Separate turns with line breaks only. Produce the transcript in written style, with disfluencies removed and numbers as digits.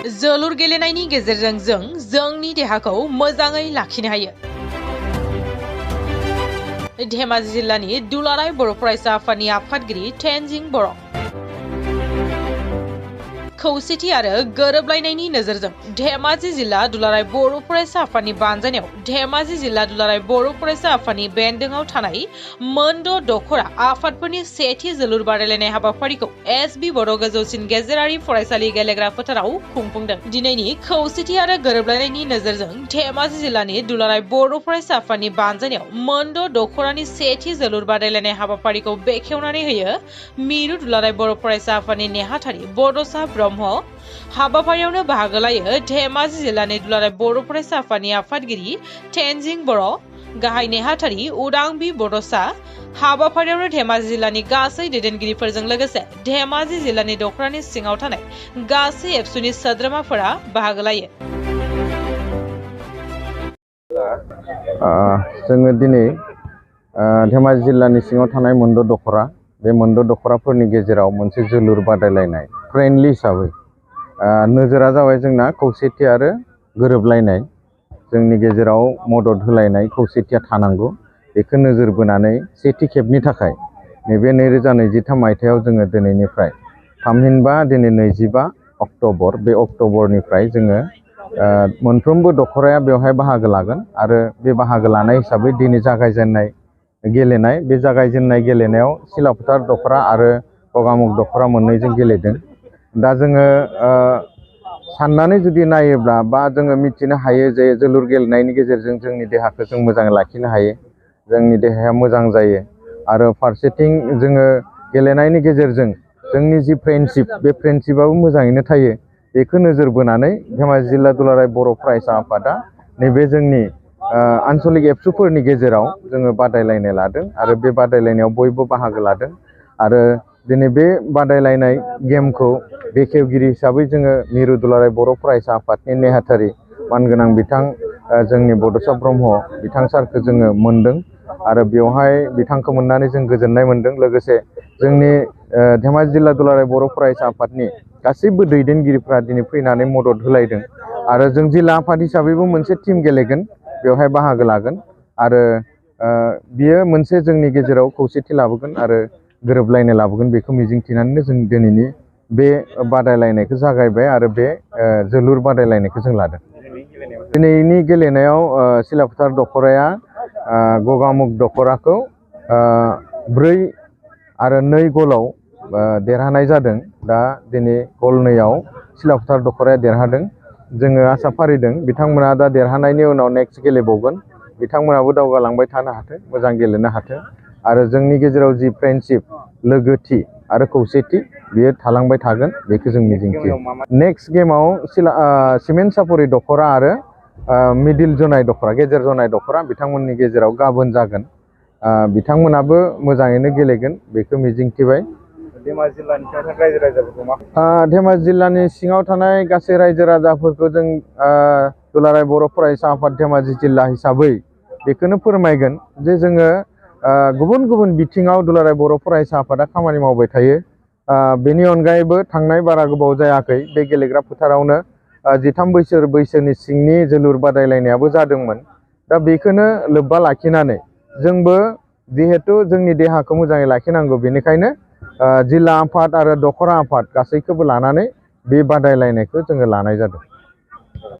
जोलुर गेलेनायनि गेजेरजों जों जोंनि देहाखौ मोजाङै लाखिनो हायो। धेमाजि जिल्लानि दुलाराय बर' फरायसा आफादनि आफादगिरि तेनजिं बर' खौसेथि आरो गोरोबलायनायनि नोजोरजों धेमाजि जिल्ला दुलाराय बर' फरायसा आफादनि बानजायनायाव धेमाजि जिल्ला दुलाराय बर' फरायसा आफादनि बेन्दोंआव थानाय मोनद' दखरा आफादफोरनि सेथि जोलुर बादायलायनाय हाबाफारिखौ एसबि बर' गोजौसिन गेजेरारि फरायसालि गेलेग्रा फोथाराव खुंफुंदों। दिनैनि खौसेथि आरो गोरोबलायनायनि नोजोरजों धेमाजि जिल्लानि दुलाराय बर' फरायसा आफादनि बानजायनायाव मोनद' दखरानि सेथि जोलुर बादायलायनाय हाबाफारिखौ बेखेवनानै होयो मिरु दुलाराय बर' फरायसा आफादनि नेहाथारि बड'सा ब्रह्म। हाबाफारियावनो बाहागो लायो धेमाजि जिल्लानि दुलाराय बर' फरायसा आफादनि आफादगिरि तेनजिं बर', गाहाय नेहाथारि उदांबि बड'सा। हाबाफारियावनो धेमाजि जिल्लानि गासै दैदेनगिरिफोरजों लोगोसे धेमाजि जिल्लानि दखरानि सिङाव थानाय गासै एबसुनि सोद्रोमाफोरा बाहागो लायो।
जोङो दिनै धेमाजि जिल्लानि सिङाव थानाय मोनद' दखरा बे मोनद' दखराफोरनि गेजेराव मोनसे जोलुर बादायलायनाय फ्रेन्डलि हिसाबै नोजोरा जाबाय जोंना खौसेथि आरो गोरोबलायनाय। जोंनि गेजेराव मदद होलायनाय खौसेथिया थानांगौ। बेखौ नोजोर बोनानै सेथि खेबनि थाखाय नैबे 2023 मायथाइयाव जोङो दिनैनिफ्राय थामहिनबा दिनै 25 अक्ट'बर बे अक्ट'बरनिफ्राय जोङो मोनफ्रोमबो दखराया बेवहाय बाहागो लागोन आरो बे बाहागो लानाय हिसाबै दिनै जागायजेननाय गेलेनाय बे जागायजेननाय गेलेनायाव सिलाफोथार दखरा आरो गगामुग दखरा मोननैजों गेलेदों। दा जोङो साननानै जुदि नायोब्ला बा जोङो मिथिनो हायो जे जोलुर गेलेनायनि गेजेरजों जोंनि देहाखौ जों मोजाङै लाखिनो हायो, जोंनि देहाया मोजां जायो आरो फारसेथिं जोङो गेलेनायनि गेजेरजों जोंनि जि फ्रेन्डशिप बे फ्रेन्डशिपआबो मोजाङैनो थायो। बेखौ नोजोर बोनानै धेमाजि जिल्ला दुलाराय बर' फरायसा आफादा नैबे जोंनि आन्चलिक एबसुफोरनि गेजेराव जोङो बादायलायनाय लादों आरो बे बादायलायनायाव बयबो बाहागो लादों आरो दिनै बे बादायलायनाय गेमखौ बेखेवगिरि हिसाबै जोङो मिरु दुलाराय बर' फरायसा आफादनि नेहाथारि मानगोनां बिथां जोंनि बड'सा ब्रह्म बिथां सारखौ जोङो मोनदों आरो बेवहाय बिथांखौ मोननानै जों गोजोननाय मोनदों। लोगोसे जोंनि धेमाजि जिल्ला दुलाराय बर' फरायसा आफादनि गासैबो दैदेनगिरिफ्रा दिनै फैनानै मदद होलायदों आरो जों जिल्ला आफाद हिसाबैबो मोनसे टिम गेलेगोन, बेवहाय बाहागो लागोन आरो बियो मोनसे जोंनि गेजेराव खौसेथि लाबोगोन आरो गोरोबलायनाय लाबोगोन। बेखौ मिजिंथिनानैनो जों दिनैनि बे बादायलायनायखौ जागायबाय आरो बे जोलुर बादायलायनायखौ जों लादों। दिनैनि गेलेनायाव सिलाफोथार दखराया गगामुग दखराखौ 4-2 गलाव देरहानाय जादों। दा दिनै गल 2आव सिलाफोथार दखराया देरहादों। जोङो आसा फारिदों बिथांमोना दा देरहानायनि उनाव नेक्स्ट गेलेबावगोन, बिथांमोनाबो दावगालांबाय थानो हाथों, मोजां गेलेनो हाथों आरो जोंनि गेजेराव जि फ्रेन्डशिप, लोगोथि आरो खौसेथि बेयो थालांबाय थागोन, बेखौ जों मिजिंथियो। नेक्स्ट गेमाव सिमेन्ट सापरि दखरा आरो मिडिल जनाय दखरा, गेजेर जनाय दखरा बिथांमोननि गेजेराव गाबोन जागोन। बिथांमोनाबो मोजाङैनो गेलेगोन, बेखौ मिजिंथिबाय। धेमाजि जिल्लानि सिङाव थानाय गासै रायजो राजाफोरखौ जों दुलाराय बर' फरायसा आफाद धेमाजि जिल्ला हिसाबै बेखौनो फोरमायगोन जे जोङो गुबुन गुबुन बिथिङाव दुलाराय बर' फरायसा आफादा खामानि मावबाय थायो। बेनि अनगायैबो थांनाय बारा गोबाव जायाखै बे गेलेग्रा फोथारावनो 13 बोसोर बैसोनि सिंनि जोलुर बादायलायनायाबो जादोंमोन। दा बेखौनो लोब्बा लाखिनानै जोंबो जिहेथु जोंनि देहाखौ मोजाङै लाखिनांगौ, बेनिखायनो जिल्ला आफाद आरो दखरा आफाद गासैखौबो लानानै बे बादायलायनायखौ जोङो लानाय जादों।